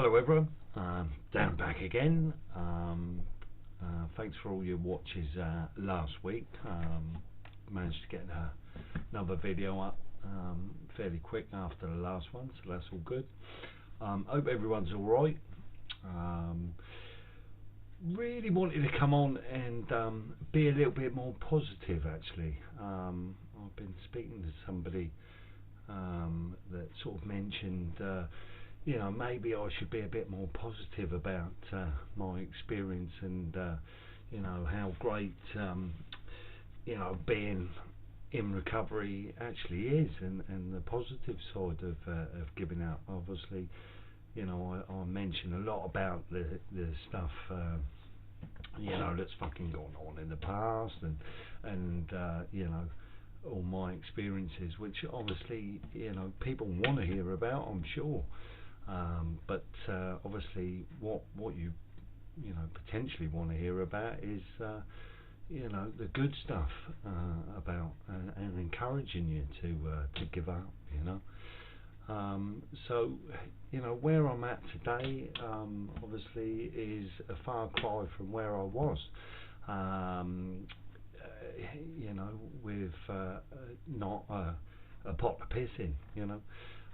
Hello everyone, Dan back again. Thanks for all your watches last week. Managed to get another video up fairly quick after the last one, so that's all good. Hope everyone's alright. Really wanted to come on and be a little bit more positive actually. I've been speaking to somebody that sort of mentioned maybe I should be a bit more positive about my experience and how great being in recovery actually is, and the positive side of giving up. Obviously, I mention a lot about the stuff that's fucking gone on in the past, and all my experiences, which obviously people want to hear about, I'm sure. But obviously, what you potentially want to hear about is the good stuff about and encouraging you to give up. So where I'm at today, obviously, is a far cry from where I was. With not a pot to piss in,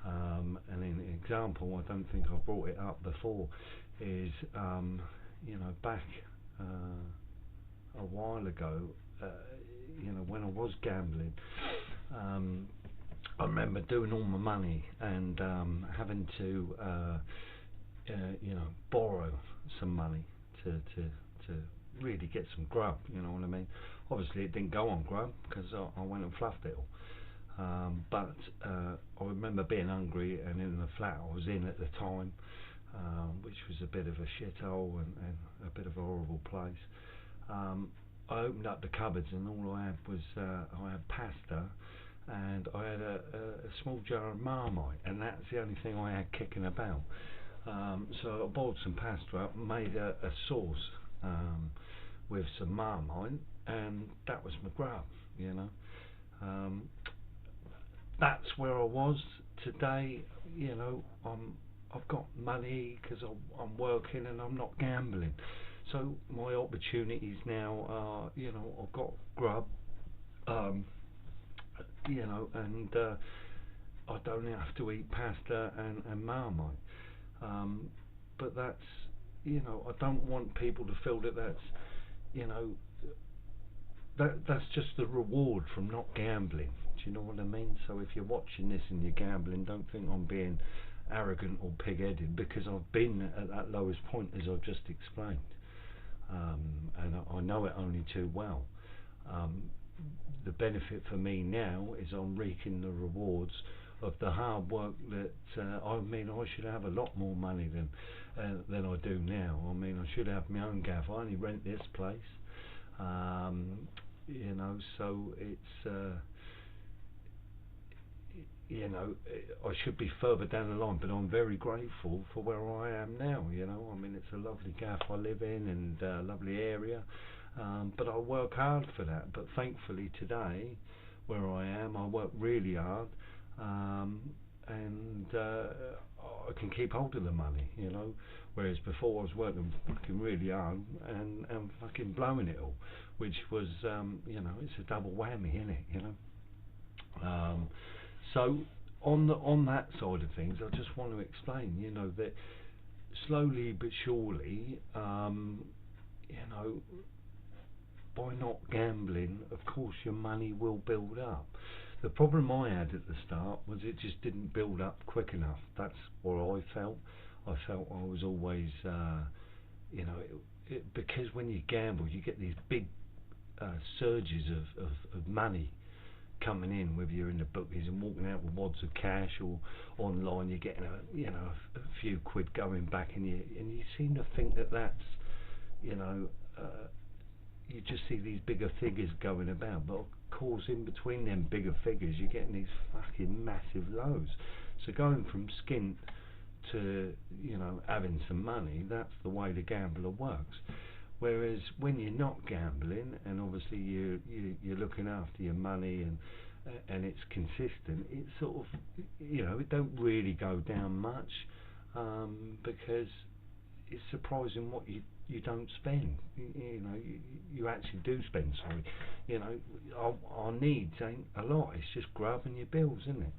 and an example, I don't think I've brought it up before, is back a while ago, when I was gambling, I remember doing all my money and having to borrow some money to really get some grub, you know what I mean. Obviously it didn't go on grub because I went and fluffed it all. But I remember being hungry, and in the flat I was in at the time, which was a bit of a shithole and a bit of a horrible place, I opened up the cupboards and all I had was I had pasta, and I had a small jar of Marmite, and that's the only thing I had kicking about. So I boiled some pasta up and made a sauce with some Marmite, and that was my grub. That's where I was today. I've got money because I'm working and I'm not gambling. So my opportunities now are, I've got grub, and I don't have to eat pasta and Marmite. But that's, I don't want people to feel that that's, that's just the reward from not gambling. Do you know what I mean? So if you're watching this and you're gambling, don't think I'm being arrogant or pig-headed, because I've been at that lowest point as I've just explained, and I know it only too well. The benefit for me now is I'm reaping the rewards of the hard work that I should have a lot more money than I do now. I mean, I should have my own gaff. I only rent this place. So it's I should be further down the line, but I'm very grateful for where I am now. I mean, it's a lovely gaff I live in, and a lovely area, but I work hard for that. But thankfully today, where I am, I work really hard, and I can keep hold of the money, whereas before I was working fucking really hard and fucking blowing it all, which was it's a double whammy, isn't it? So on that side of things, I just want to explain, that slowly but surely, by not gambling, of course your money will build up. The problem I had at the start was it just didn't build up quick enough. That's what I felt. I felt I was always, because when you gamble, you get these big surges of money coming in, whether you're in the bookies and walking out with wads of cash, or online you're getting a few quid going back, and you seem to think that's you just see these bigger figures going about, but of course in between them bigger figures you're getting these fucking massive lows. So going from skint to having some money, that's the way the gambler works. Whereas when you're not gambling, and obviously you're looking after your money, and it's consistent, it's sort of it don't really go down much. because it's surprising what you don't spend. You actually do spend. Sorry, our needs ain't a lot. It's just grabbing your bills, isn't it?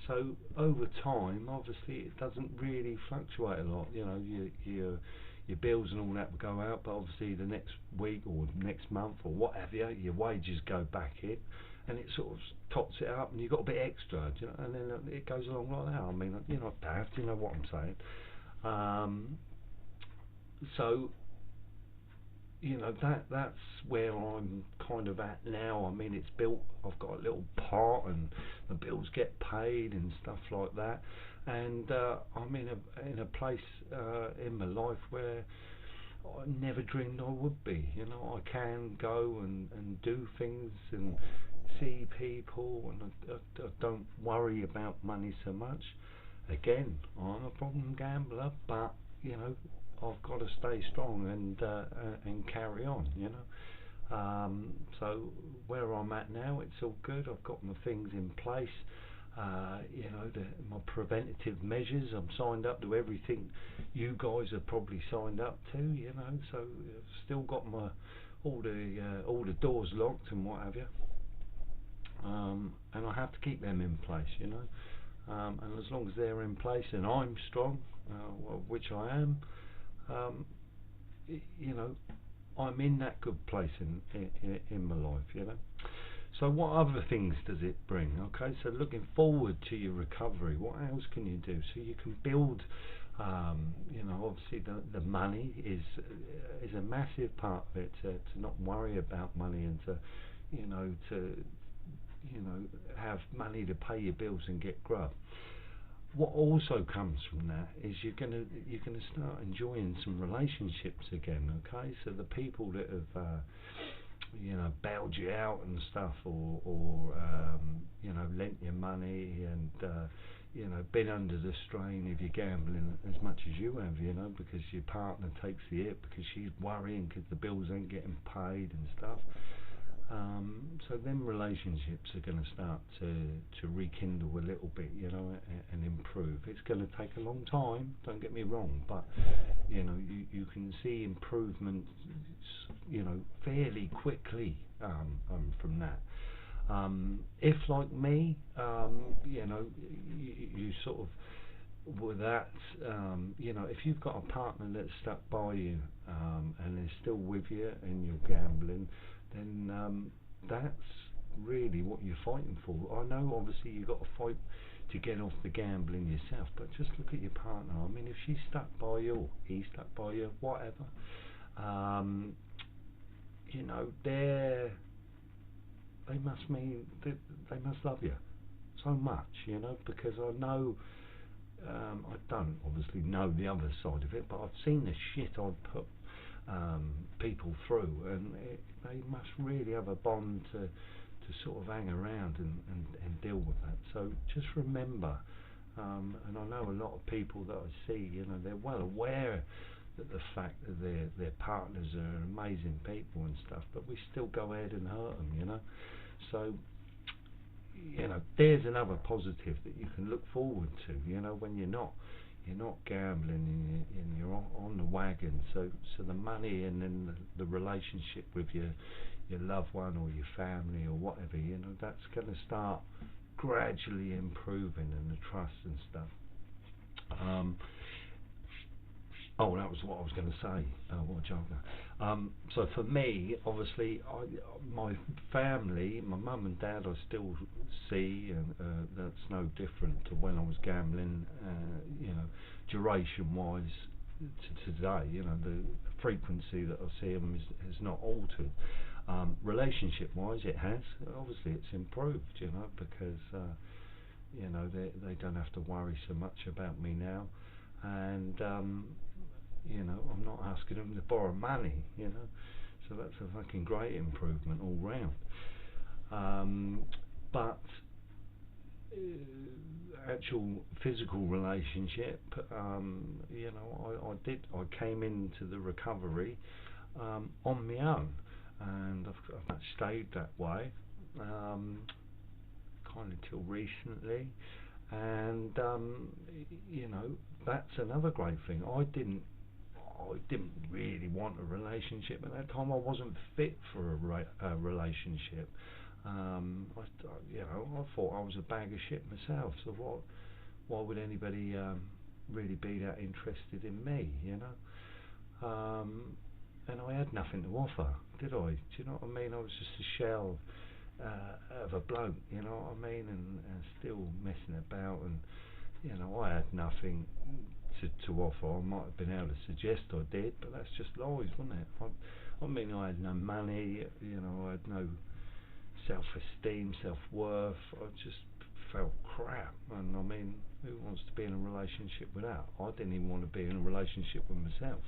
So over time, obviously, it doesn't really fluctuate a lot. Your bills and all that will go out, but obviously the next week or next month or whatever, your wages go back in, and it sort of tops it up, and you've got a bit extra, and then it goes along like that. I mean, you're not daft, you know what I'm saying. So that's where I'm kind of at now. I mean, it's built. I've got a little pot, and the bills get paid and stuff like that. And I'm in a place in my life where I never dreamed I would be. I can go and do things and see people, and I don't worry about money so much. Again, I'm a problem gambler, but you know, I've got to stay strong and carry on. So where I'm at now, it's all good. I've got my things in place. My preventative measures. I'm signed up to everything you guys are probably signed up to. So I've still got my all the doors locked and what have you. And I have to keep them in place. And as long as they're in place and I'm strong, which I am, um, you know, I'm in that good place in my life. So what other things does it bring? Okay, so looking forward to your recovery, what else can you do? So you can build, obviously the money is a massive part of it, to not worry about money and to have money to pay your bills and get grub. What also comes from that is you're gonna start enjoying some relationships again. Okay, so the people that have bailed you out and stuff, or lent you money and been under the strain of your gambling as much as you have, because your partner takes the hit because she's worrying because the bills ain't getting paid and stuff. So then relationships are going to start to rekindle a little bit, and improve. It's going to take a long time, don't get me wrong, but you can see improvements, fairly quickly from that. If like me, you sort of with that, if you've got a partner that's stuck by you and is still with you and you're gambling, then that's really what you're fighting for. I know obviously you've got to fight to get off the gambling yourself, but just look at your partner. I mean, if she's stuck by you, or he's stuck by you, whatever, they must mean they must love you so much, because I know. I don't obviously know the other side of it, but I've seen the shit I've put people through, and they must really have a bond to sort of hang around and deal with that. So just remember, and I know a lot of people that I see, they're well aware that the fact that their partners are amazing people and stuff, but we still go ahead and hurt them, So there's another positive that you can look forward to, when you're not gambling and you're on the wagon. So the money and then the relationship with your loved one or your family or whatever, that's going to start gradually improving, and the trust and stuff. Oh, that was what I was going to say. What a joke. So for me, obviously, my family, my mum and dad, I still see, and that's no different to when I was gambling. Duration-wise to today, the frequency that I see them is not altered. Relationship-wise, it has. Obviously, it's improved, because they don't have to worry so much about me now, and I'm not asking them to borrow money, so that's a fucking great improvement all round. But actual physical relationship, I came into the recovery on my own, and I've stayed that way kind of till recently, and that's another great thing. I didn't really want a relationship at that time. I wasn't fit for a relationship. I thought I was a bag of shit myself. So why would anybody really be that interested in me? And I had nothing to offer, did I? Do you know what I mean? I was just a shell of a bloke, you know what I mean? And still messing about, and I had nothing to offer. I might have been able to suggest I did, but that's just lies, wasn't it? I had no money, I had no self-esteem, self-worth. I just felt crap, and who wants to be in a relationship with that? I didn't even want to be in a relationship with myself.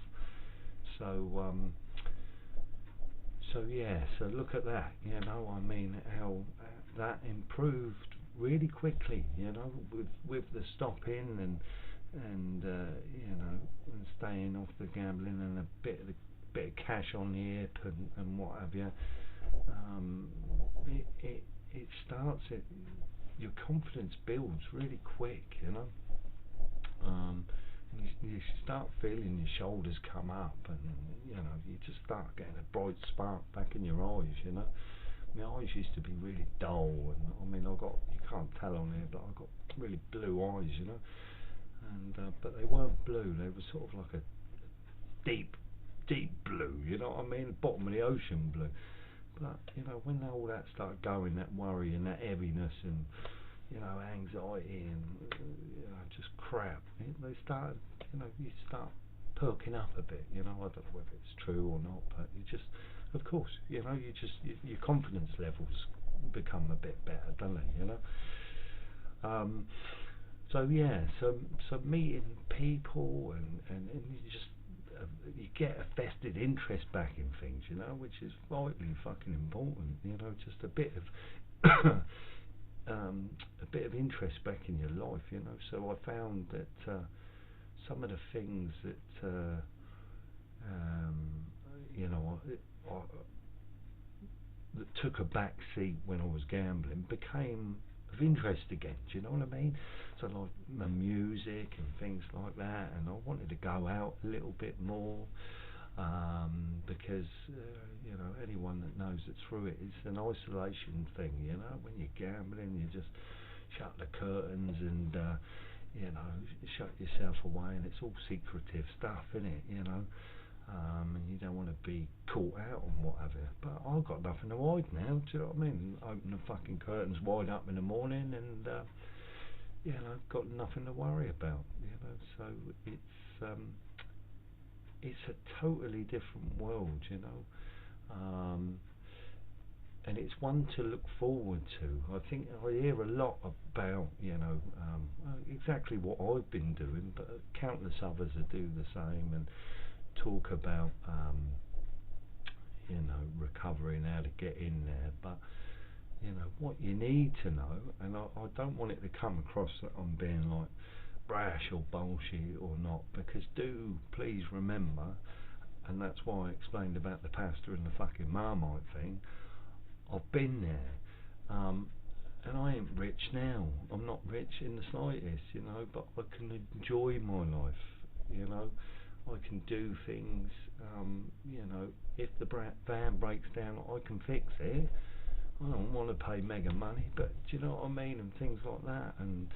So yeah, so look at that, how that improved really quickly, with the stopping and staying off the gambling and a bit of cash on the hip and what have you. It starts it. Your confidence builds really quick. You start feeling your shoulders come up, and you just start getting a bright spark back in your eyes. My eyes used to be really dull, and I got, you can't tell on here, but I got really blue eyes. And but they weren't blue, they were sort of like a deep blue, bottom of the ocean blue. But when all that started going, that worry and that heaviness and anxiety and just crap, they started, you start perking up a bit. I don't know whether it's true or not, but you just, of course, your confidence levels become a bit better, don't they? So yeah, so meeting people and you just you get a vested interest back in things, which is vitally fucking important. Just a bit of a bit of interest back in your life. So I found that some of the things that I, that took a back seat when I was gambling became of interest again. Do you know what I mean? So like my music and things like that, and I wanted to go out a little bit more, because anyone that knows it through it, it's an isolation thing. When you're gambling, you just shut the curtains and shut yourself away, and it's all secretive stuff, isn't it? And you don't want to be caught out and whatever. But I've got nothing to hide now. Do you know what I mean? Open the fucking curtains wide up in the morning, and got nothing to worry about. So it's a totally different world. And it's one to look forward to. I think I hear a lot about exactly what I've been doing, but countless others that do the same and talk about recovery and how to get in there. But what you need to know, and I don't want it to come across that I'm being like brash or bullshit or not, because do please remember, and that's why I explained about the pasta and the fucking Marmite thing. I've been there, and I ain't rich now. I'm not rich in the slightest, but I can enjoy my life. I can do things. If the van breaks down, I can fix it. I don't want to pay mega money, but do you know what I mean? And things like that. And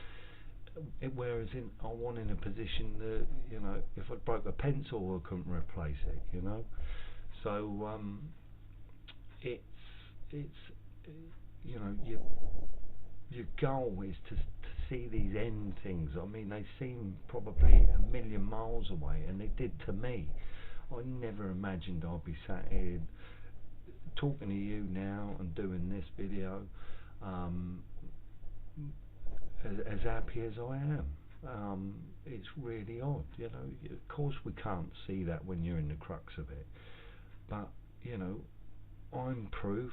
whereas I want in a position that if I broke a pencil, I couldn't replace it. So it's your goal is to see these end things. They seem probably a million miles away, and they did to me. I never imagined I'd be sat here talking to you now and doing this video, as happy as I am. It's really odd, Of course we can't see that when you're in the crux of it, but I'm proof.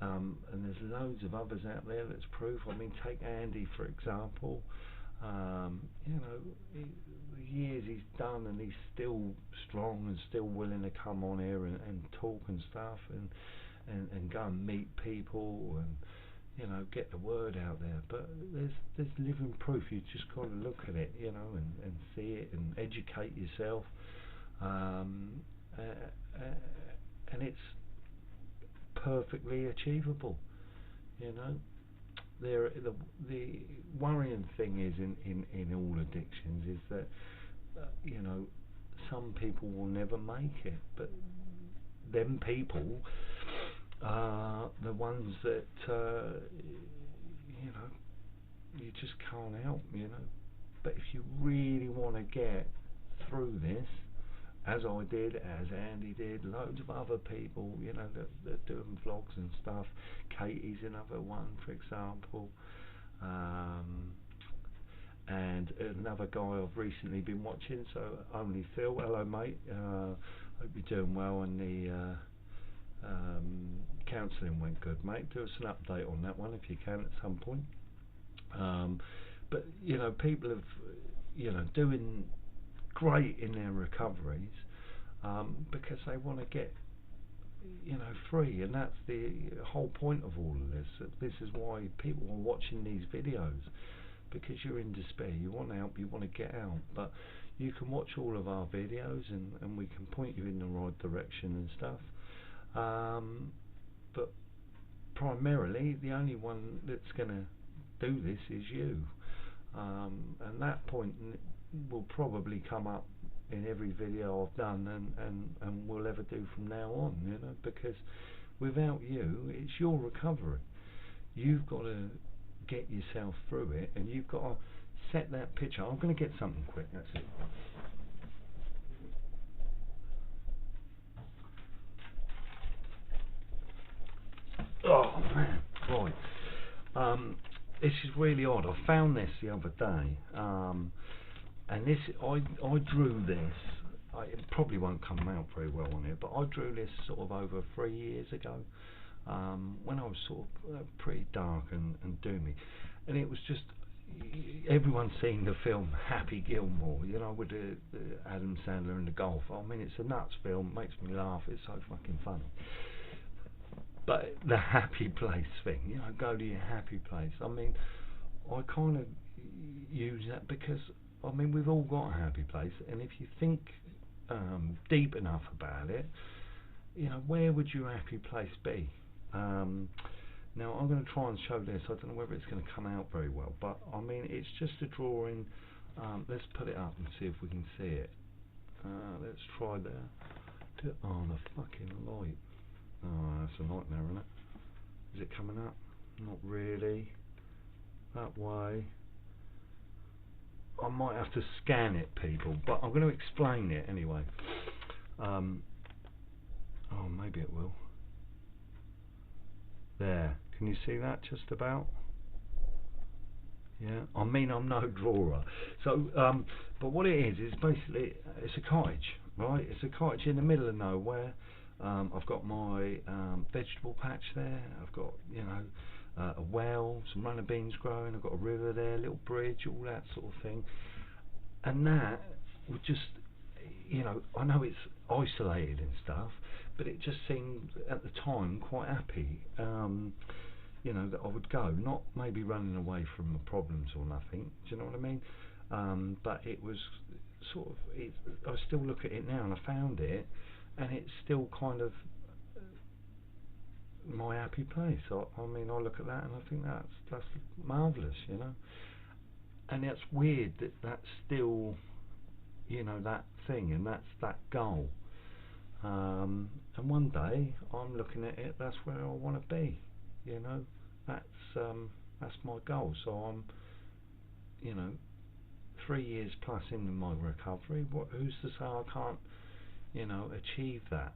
And there's loads of others out there that's proof. Take Andy for example. The years he's done, and he's still strong and still willing to come on here and talk and stuff, and go and meet people, and you know, get the word out there. But there's living proof. You just got to look at it, you know, and see it and educate yourself. Um, uh, and it's perfectly achievable, you know. The worrying thing is in all addictions is that you know, some people will never make it, but them people are the ones that you know, you just can't help, you know. But if you really want to get through this, as I did, as Andy did, loads of other people, you know, that doing vlogs and stuff. Katie's another one, for example. Um, and another guy I've recently been watching, so Only Phil. Hello, mate. Hope you're doing well, and the counselling went good, mate. Do us an update on that one if you can at some point. But you know, people have, you know, doing great in their recoveries because they want to get, you know, free, and that's the whole point of all of this. This is why people are watching these videos, because you're in despair, you want help, you want to get out. But you can watch all of our videos and we can point you in the right direction and stuff. But primarily the only one that's going to do this is you. And that point will probably come up in every video I've done and will ever do from now on, you know, because without you, it's your recovery. You've got to get yourself through it, and you've got to set that picture. I'm going to get something quick, that's it. Oh man, right. This is really odd. I found this the other day, and this I drew this. It probably won't come out very well on here, but I drew this sort of over 3 years ago, when I was sort of pretty dark and doomy, and it was just, everyone's seen the film Happy Gilmore, you know, with the Adam Sandler and the golf. I mean, it's a nuts film, makes me laugh, it's so fucking funny. But the happy place thing, you know, go to your happy place. I mean, I kind of use that because, I mean, we've all got a happy place, and if you think deep enough about it, you know, where would your happy place be? Now, I'm going to try and show this. I don't know whether it's going to come out very well, but I mean, it's just a drawing. Let's put it up and see if we can see it. Let's try there. Oh, the fucking light. Oh, that's a nightmare, isn't it? Is it coming up? Not really. That way. I might have to scan it, people, but I'm going to explain it anyway. Oh, maybe it will. There. Can you see that just about? Yeah. I mean, I'm no drawer. So, but what it is basically, it's a cottage, right? It's a cottage in the middle of nowhere. I've got my vegetable patch there. I've got, you know, a well, some runner beans growing. I've got a river there, a little bridge, all that sort of thing. And that would just, you know, I know it's isolated and stuff, but it just seemed at the time quite happy. You know, that I would go, not maybe running away from the problems or nothing. Do you know what I mean? But it was sort of, I still look at it now, and I found it, and it's still kind of my happy place. I mean, I look at that and I think that's marvellous, you know. And it's weird that that's still, you know, that thing, and that's that goal. And one day I'm looking at it, that's where I want to be, you know. That's my goal. So I'm, you know, 3 years plus into my recovery. Who's to say I can't, you know, achieve that?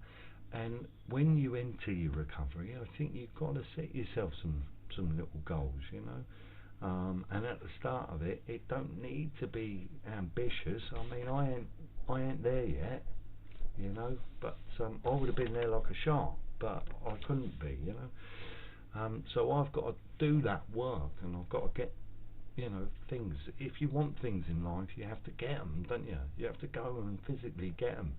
And when you enter your recovery, I think you've got to set yourself some little goals, you know. And at the start of it, it don't need to be ambitious. I mean, I ain't there yet, you know. But I would have been there like a shark, but I couldn't be, you know. So I've got to do that work, and I've got to get, you know, things. If you want things in life, you have to get them, don't you? You have to go and physically get them.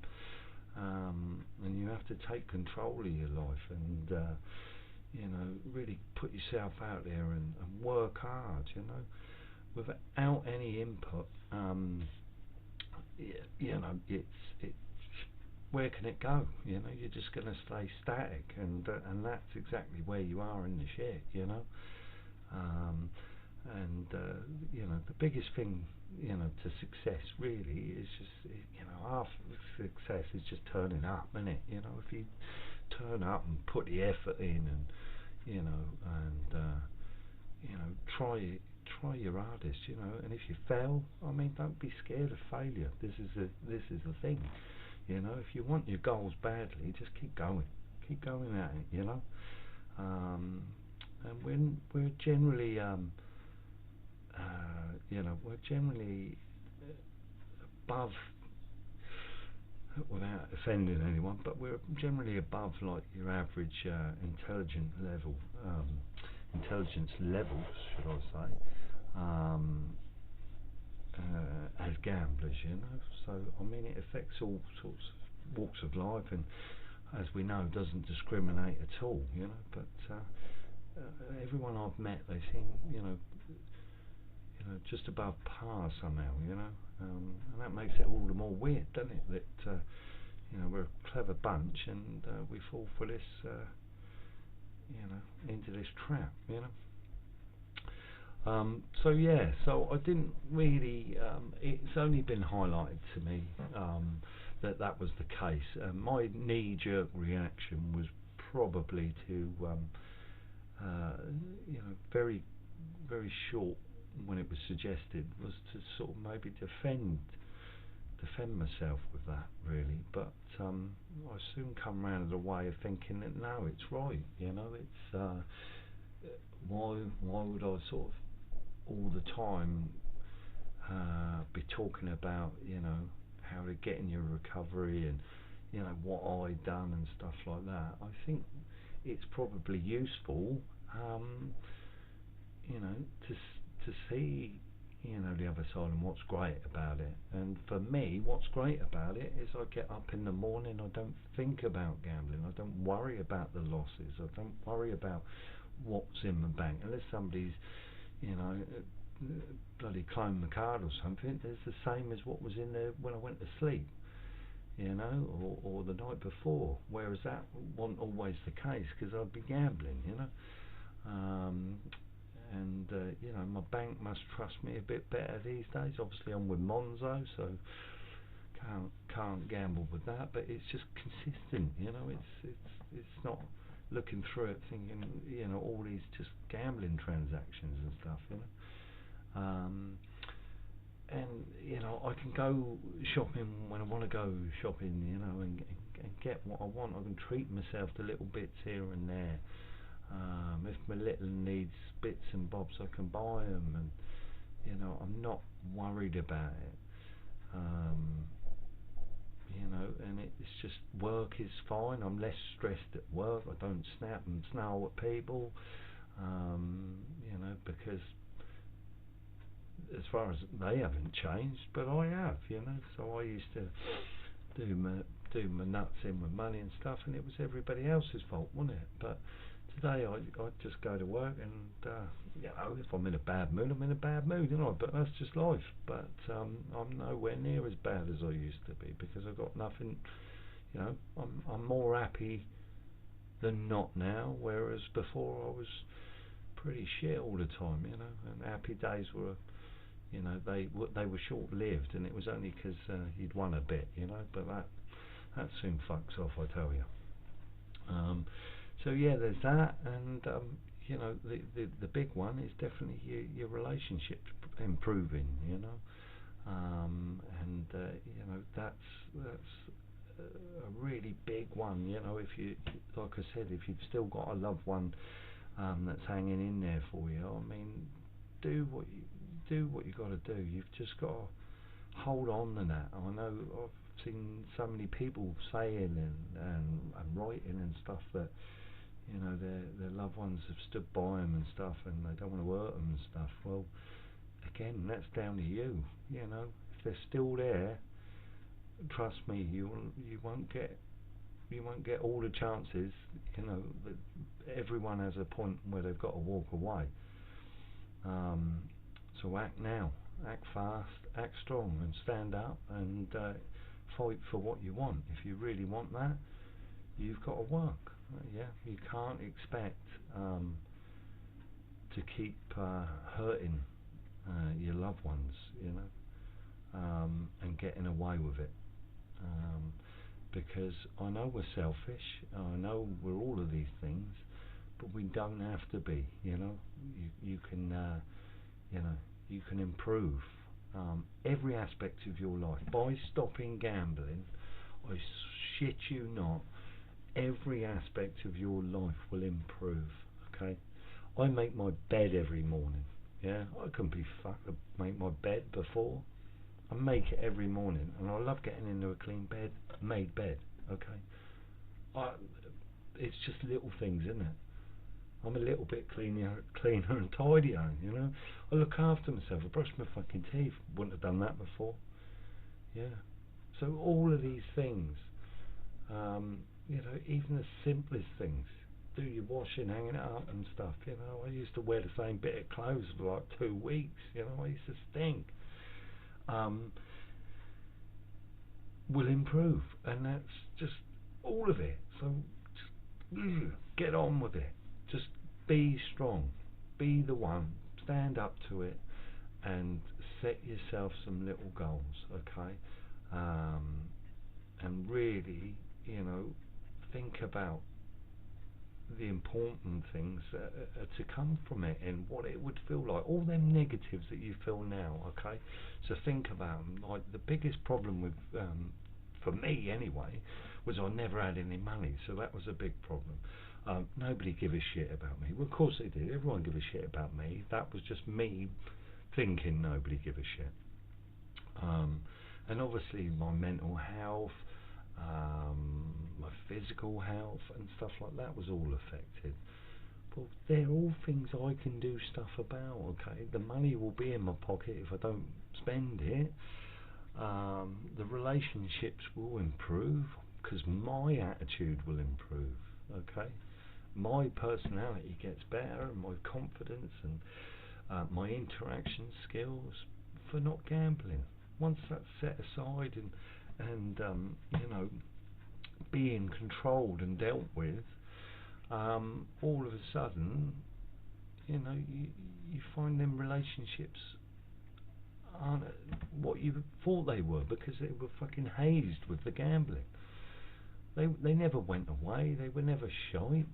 And you have to take control of your life, and really put yourself out there and work hard, without any input. It's where can it go? You're just going to stay static, and that's exactly where you are in the shit. Um, and the biggest thing to success really is just half success is just turning up, isn't it? If you turn up and put the effort in, and try your hardest, and if you fail, I mean, don't be scared of failure. This is the thing. If you want your goals badly, just keep going at it. um, and when we're generally above, without offending anyone, but we're generally above like your average um, intelligence levels, should I say, um, as gamblers. So I mean, it affects all sorts of walks of life, and as we know, doesn't discriminate at all. But everyone I've met, they seem, just above par somehow. And that makes it all the more weird, doesn't it? That we're a clever bunch, and we fall for this, into this trap. So yeah, so I didn't really. It's only been highlighted to me that was the case. My knee-jerk reaction was probably to, very, very short when it was suggested, was to sort of maybe defend myself with that, really. But I soon come round to the way of thinking that no, it's right. It's why would I sort of all the time be talking about how to get in your recovery, and what I done and stuff like that. I think it's probably useful, to see the other side and what's great about it. And for me, what's great about it is I get up in the morning, I don't think about gambling, I don't worry about the losses, I don't worry about what's in my bank, unless somebody's bloody cloned the card or something. It's the same as what was in there when I went to sleep, or the night before. Whereas that wasn't always the case, because I'd be gambling. Um, and my bank must trust me a bit better these days. Obviously, I'm with Monzo, so can't gamble with that. But it's just consistent. It's not looking through it thinking all these just gambling transactions and stuff. Um, and I can go shopping when I want to go shopping, and get what I want. I can treat myself to little bits here and there. If my little needs bits and bobs, I can buy them, and I'm not worried about it. Um, and it's just, work is fine. I'm less stressed at work. I don't snap and snarl at people, because as far as they haven't changed, but I have. So I used to do my nuts in with money and stuff, and it was everybody else's fault, wasn't it? But today I just go to work, and if I'm in a bad mood, I'm in a bad mood, but that's just life. But I'm nowhere near as bad as I used to be, because I've got nothing. I'm more happy than not now, whereas before I was pretty shit all the time. And happy days were, they were short lived, and it was only because you'd won a bit. But that soon fucks off, I tell you. So yeah, there's that. And the big one is definitely your relationship improving. And that's a really big one. If you, like I said, if you've still got a loved one that's hanging in there for you, I mean, do what you got to do. You've just got to hold on to that. I know I've seen so many people saying and writing and stuff that their loved ones have stood by them and stuff, and they don't want to hurt them and stuff. Well, again, that's down to you. If they're still there, trust me, you won't get you won't get all the chances. You know, that everyone has a point where they've got to walk away. Um, so act now, act fast, act strong, and stand up and fight for what you want. If you really want that, you've got to work. Yeah, you can't expect to keep hurting your loved ones, you know, and getting away with it. Um, because I know we're selfish, I know we're all of these things, but we don't have to be. You know, you can, you know, you can improve every aspect of your life by stopping gambling. I shit you not, every aspect of your life will improve. Okay, I make my bed every morning. Yeah, I can be fucked to make my bed before. I make it every morning, and I love getting into a clean bed, made bed. Okay, I, it's just little things, isn't it? I'm a little bit cleaner and tidier. You know, I look after myself. I brush my fucking teeth. Wouldn't have done that before. Yeah. So all of these things, you know, even the simplest things. Do your washing, hanging it up and stuff. You know, I used to wear the same bit of clothes for like 2 weeks. You know, I used to stink. Um, will improve, and that's just all of it. So just get on with it. Just be strong, be the one, stand up to it, and set yourself some little goals. Okay, um, and really, you know, think about the important things to come from it and what it would feel like. All them negatives that you feel now, okay? So think about them. Like the biggest problem with, for me anyway, was I never had any money, so that was a big problem. Nobody give a shit about me. Well, of course they did. Everyone give a shit about me. That was just me thinking nobody give a shit. And obviously my mental health, my physical health and stuff like that was all affected. But they're all things I can do stuff about. Okay, the money will be in my pocket if I don't spend it. The relationships will improve because my attitude will improve. Okay, my personality gets better, and my confidence and my interaction skills for not gambling. Once that's set aside and you know, being controlled and dealt with, all of a sudden, you know, you find them relationships aren't what you thought they were because they were fucking hazed with the gambling. They never went away. They were never shite.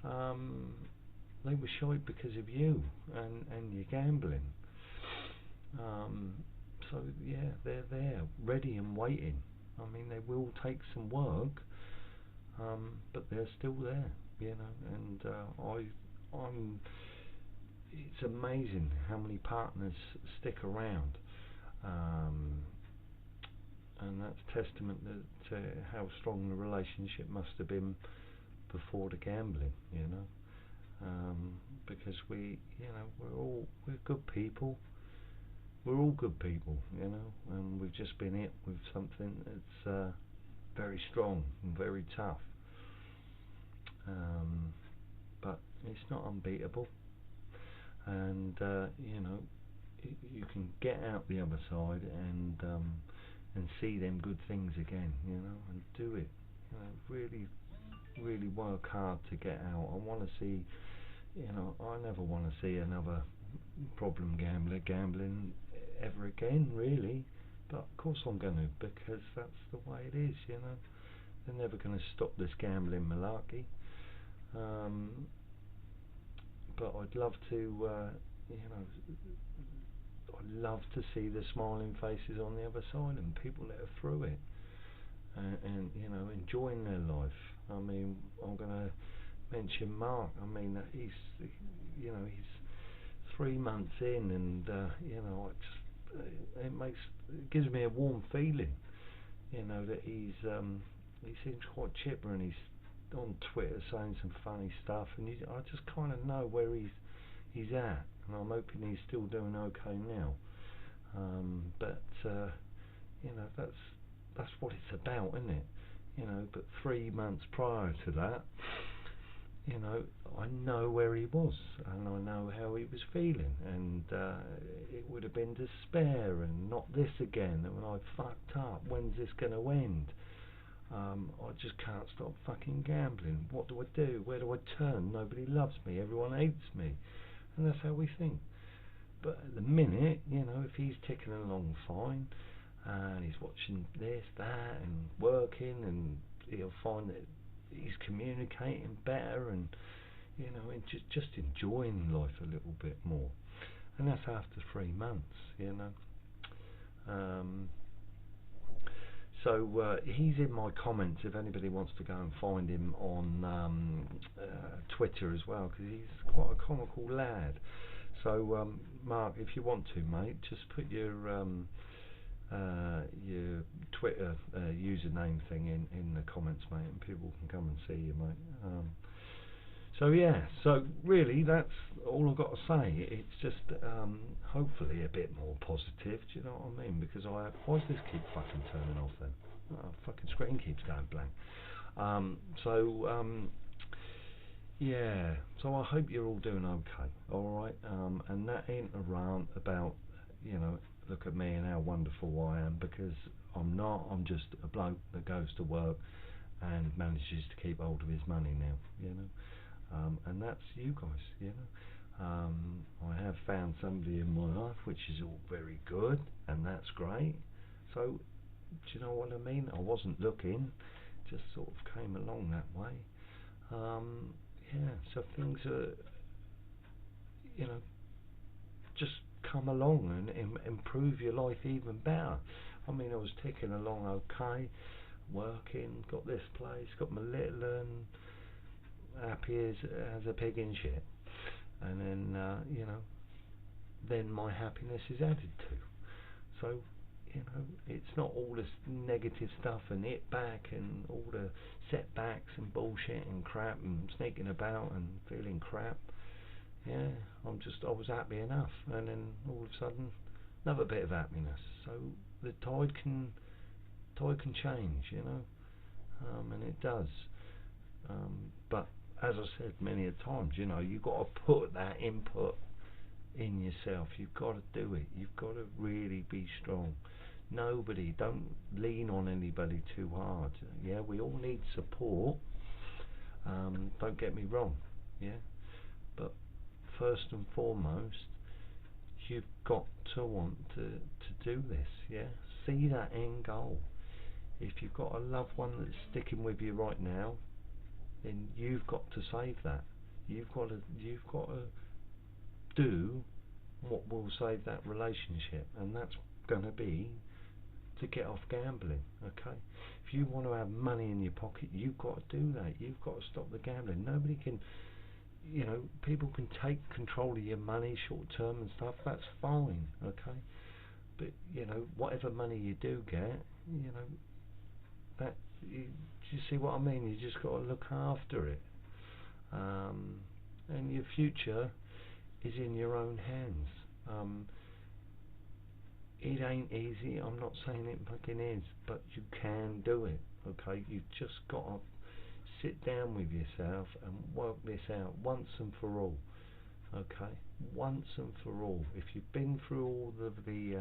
Um, they were shite because of you and your gambling. Um, so yeah, they're there, ready and waiting. I mean, they will take some work, but they're still there, you know. And I'm. It's amazing how many partners stick around, um, and that's testament to how strong the relationship must have been before the gambling, you know. Because you know, we're good people. We're all good people, you know, and we've just been hit with something that's very strong and very tough. Um, but it's not unbeatable, and you know, you can get out the other side and see them good things again, you know, and do it. You know, really work hard to get out. I want to see, you know, I never want to see another problem gambler gambling ever again, really. But of course I'm going to, because that's the way it is, you know. They're never going to stop this gambling malarkey. Um, but I'd love to, you know, I'd love to see the smiling faces on the other side and people that are through it and you know, enjoying their life. I mean, I'm going to mention Mark. I mean, he's, you know, he's 3 months in, and you know, it gives me a warm feeling, you know, that he seems quite chipper, and he's on Twitter saying some funny stuff, and I just kind of know where he's at, and I'm hoping he's still doing okay now. But you know, that's what it's about, isn't it? you know, but 3 months prior to that, you know, I know where he was, and I know how he was feeling, and it would have been despair and not this again, and I fucked up, when's this going to end? I just can't stop fucking gambling. What do I do? Where do I turn? Nobody loves me, everyone hates me, and that's how we think. But at the minute, you know, if he's ticking along fine, and he's watching this, that, and working, and he'll find that he's communicating better, and you know, and just enjoying life a little bit more. And that's after 3 months, you know. So he's in my comments if anybody wants to go and find him on Twitter as well, because he's quite a comical lad. So Mark, if you want to, mate, just put your Twitter username thing in the comments, mate, and people can come and see you, mate. So yeah, so really that's all I've got to say. It's just hopefully a bit more positive, do you know what I mean? Because why does this keep fucking turning off then? Oh, fucking screen keeps going blank. Yeah, so I hope you're all doing okay, alright? And that ain't a rant about, you know, look at me and how wonderful I am, because I'm not. I'm just a bloke that goes to work and manages to keep hold of his money now, you know. And that's you guys, you know. I have found somebody in my life, which is all very good, and that's great. So, do you know what I mean? I wasn't looking, just sort of came along that way. Yeah, so things are, you know, just come along and improve your life even better. I mean, I was ticking along okay, working, got this place, got my little one, happy as a pig in shit, and then you know, then my happiness is added to. So you know, it's not all this negative stuff and it back and all the setbacks and bullshit and crap and sneaking about and feeling crap. Yeah, I was happy enough, and then all of a sudden another bit of happiness. So the tide can change, you know, and it does. But as I said many a times, you know, you've got to put that input in yourself. You've got to do it. You've got to really be strong. Don't lean on anybody too hard. Yeah, we all need support. Don't get me wrong. Yeah, but first and foremost, you've got to want to do this. Yeah, see that end goal. If you've got a loved one that's sticking with you right now, then you've got to save that. You've got to do what will save that relationship, and that's going to be to get off gambling. Okay, if you want to have money in your pocket, you've got to do that. You've got to stop the gambling. Nobody can, you know, people can take control of your money short term and stuff. That's fine. Okay, but you know, whatever money you do get, you know, that you see what I mean? You just got to look after it, and your future is in your own hands. It ain't easy. I'm not saying it fucking is, but you can do it. Okay, you've just got to sit down with yourself and work this out once and for all. Okay, once and for all. If you've been through all of the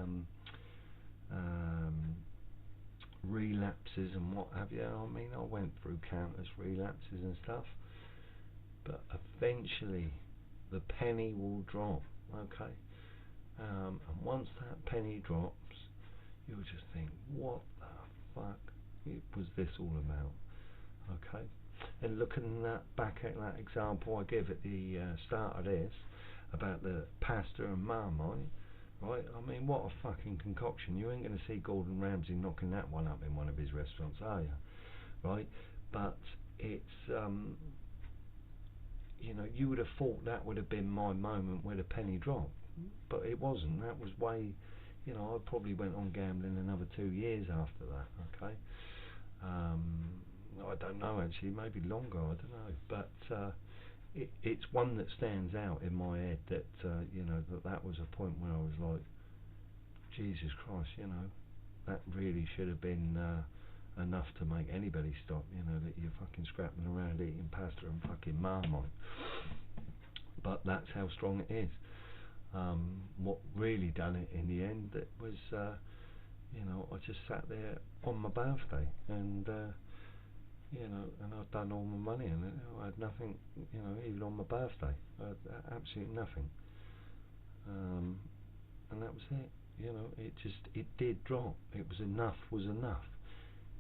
relapses and what have you, I mean, I went through countless relapses and stuff, but eventually the penny will drop. Okay, and once that penny drops, you'll just think, what the fuck was this all about? Okay, and looking back at that example I gave at the start of this about the pasta and Marmite, right? I mean, what a fucking concoction. You ain't going to see Gordon Ramsay knocking that one up in one of his restaurants, are you? Right? But it's you know, you would have thought that would have been my moment where the penny dropped, but it wasn't. That was way, you know, I probably went on gambling another 2 years after that. Okay, I don't know actually, maybe longer. I don't know, but it's one that stands out in my head. That you know, that was a point where I was like, Jesus Christ, you know, that really should have been enough to make anybody stop. You know, that you're fucking scrapping around eating pasta and fucking Marmite. But that's how strong it is. What really done it in the end, it was, you know, I just sat there on my birthday, and you know, and I'd done all my money, and I had nothing, you know, even on my birthday, I had absolutely nothing, and that was it. You know, it did drop. It was enough.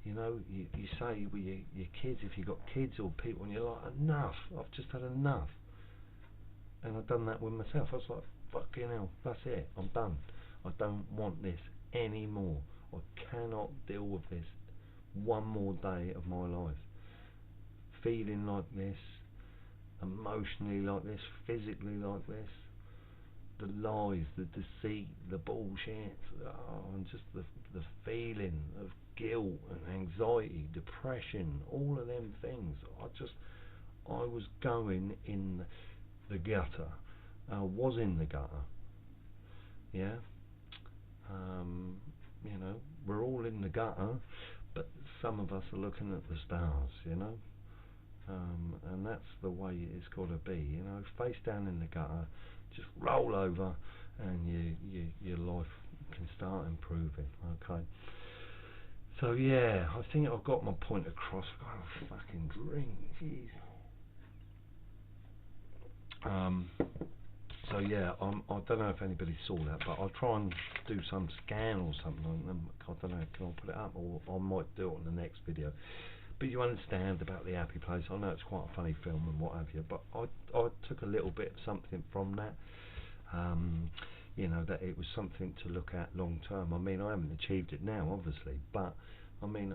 You know, you say with your kids, if you got kids or people, and you're like, enough. I've just had enough, and I've done that with myself. I was like, fucking hell, that's it. I'm done. I don't want this anymore. I cannot deal with this one more day of my life. Feeling like this, emotionally like this, physically like this, the lies, the deceit, the bullshit, and just the feeling of guilt and anxiety, depression, all of them things. I was going in the gutter. I was in the gutter. Yeah. You know, we're all in the gutter, but some of us are looking at the stars. You know. And that's the way it's got to be, you know, face down in the gutter, just roll over, and your life can start improving. Okay. So yeah, I think I've got my point across. I've got a fucking drink. Jeez. So yeah, I don't know if anybody saw that, but I'll try and do some scan or something. I don't know. Can I put it up, or I might do it on the next video. But you understand about The Happy Place. I know it's quite a funny film and what have you, but I took a little bit of something from that. You know, that it was something to look at long term. I mean, I haven't achieved it now, obviously, but I mean,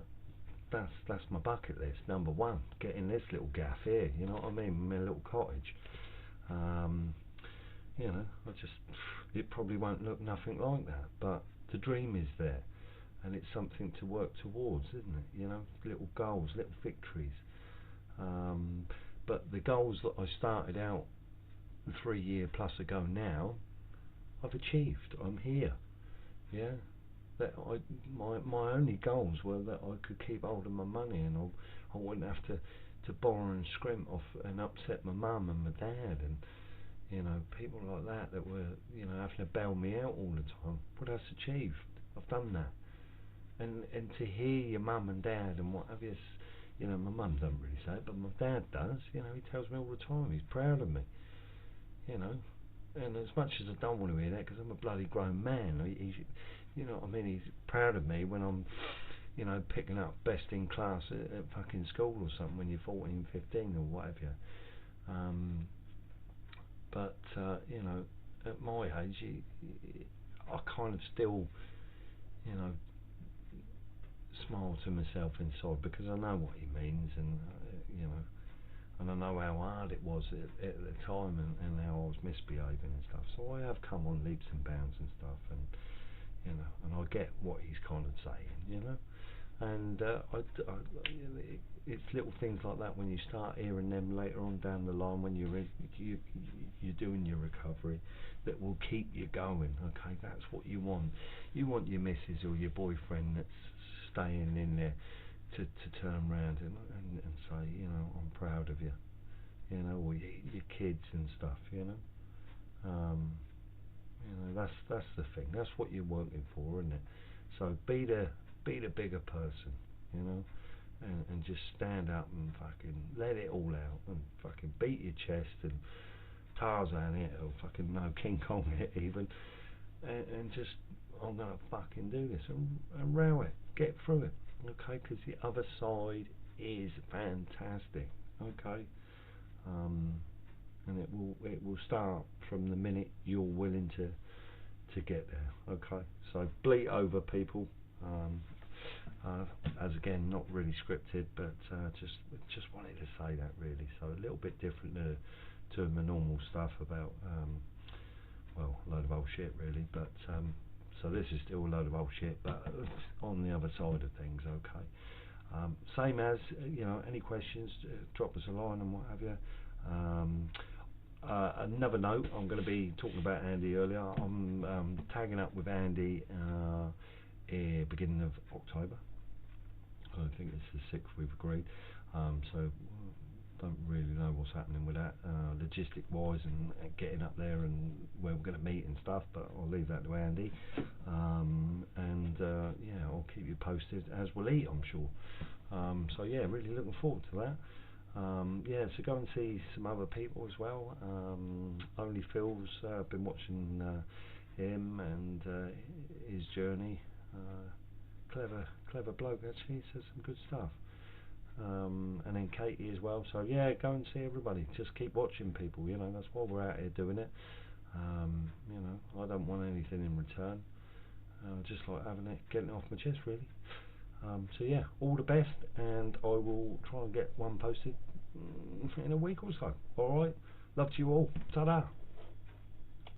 that's my bucket list. Number one, getting this little gaff here. You know what I mean? My little cottage. You know, it probably won't look nothing like that, but the dream is there. And it's something to work towards, isn't it? You know, little goals, little victories. But the goals that I started out 3 year plus ago now, I've achieved. I'm here. Yeah. That my only goals were that I could keep hold of my money, and I wouldn't have to borrow and scrimp off and upset my mum and my dad, and you know, people like that were, you know, having to bail me out all the time. But that's achieved. I've done that. And to hear your mum and dad and what have you, you know, my mum doesn't really say it, but my dad does. You know, he tells me all the time he's proud of me. You know, and as much as I don't want to hear that, because I'm a bloody grown man, you know what I mean. He's proud of me when I'm, you know, picking up best in class at fucking school or something when you're 14, 15 or whatever. But you know, at my age, I kind of still, you know, smile to myself inside, because I know what he means, and you know, and I know how hard it was at the time, and how I was misbehaving and stuff. So I have come on leaps and bounds and stuff, and you know, and I get what he's kind of saying, you know. And it's little things like that when you start hearing them later on down the line when you're doing your recovery, that will keep you going. Okay, that's what you want. You want your missus or your boyfriend that's staying in there to turn around and say, you know, I'm proud of you, you know, or your kids and stuff, you know. You know, that's the thing. That's what you're working for, isn't it? So be the bigger person, you know, and just stand up and fucking let it all out, and fucking beat your chest and Tarzan it, or fucking no, King Kong it even, and just, I'm gonna fucking do this, and row it, get through it, okay? Because the other side is fantastic, okay? And it will start from the minute you're willing to get there, okay? So bleat over, people. As again, not really scripted, but just wanted to say that, really. So a little bit different to my normal stuff about well, a load of old shit, really. But so this is still a load of old shit, but on the other side of things, okay. Same as, you know, any questions, drop us a line and what have you. Another note, I'm going to be talking about Andy earlier. I'm tagging up with Andy beginning of October. I think it's the 6th we've agreed. So don't really know what's happening with that, logistic wise, and getting up there and where we're going to meet and stuff, but I'll leave that to Andy. And yeah, I'll keep you posted, as will he, I'm sure. So yeah, really looking forward to that. Yeah, so go and see some other people as well. Only Phil's been watching him and his journey. Clever bloke, actually, says some good stuff. And then Katie as well. So yeah, go and see everybody. Just keep watching people. You know, that's why we're out here doing it. You know, I don't want anything in return. Just like having it, getting it off my chest, really. So yeah, all the best, and I will try and get one posted in a week or so. All right, love to you all. Ta-da.